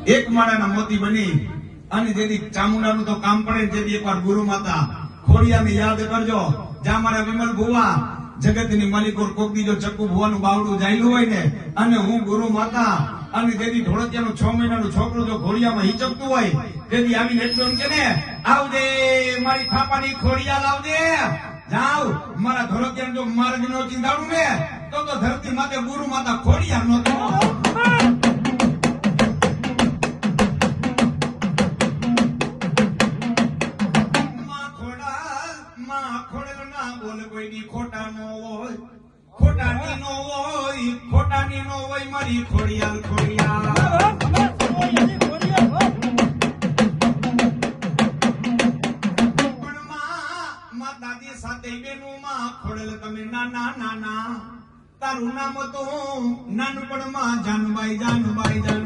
એક માળાના મોતી બની અને જેથી ચામુંડાનું તો કામ પડે તેથી એકવાર ગુરુ માતા ખોડિયાને યાદ કરજો. જ્યાં મારા વિમલ ભુવા જગતની માલિકોર કોક દીજો ચક્કુ ભુવાનું બાવડું જાયલું હોય ને અને હું ગુરુ માતા અને તેથી ધોળતિયાનું 6 મહિનાનું છોકરું જો ઘોડિયામાં હિચકતું હોય તેથી આવીને એટલું કે ને આવજે મારી ફાપાની ખોડિયા લાવજે. જાવ મારા ધોળતિયાને જો માર્ગ નો ચિંતાડું ને તો ધરતી માતે ગુરુ માતા ખોડિયા નો ખોટાની નો હોય મારી ખોડિયાલ ખોડિયાલ. પણ માતાજી સાથે બેનું માં ખોડેલ તમે નાના તારું નામ તો નાનપણમાં જાનુબાઈ જાનુબાઈ જાનુ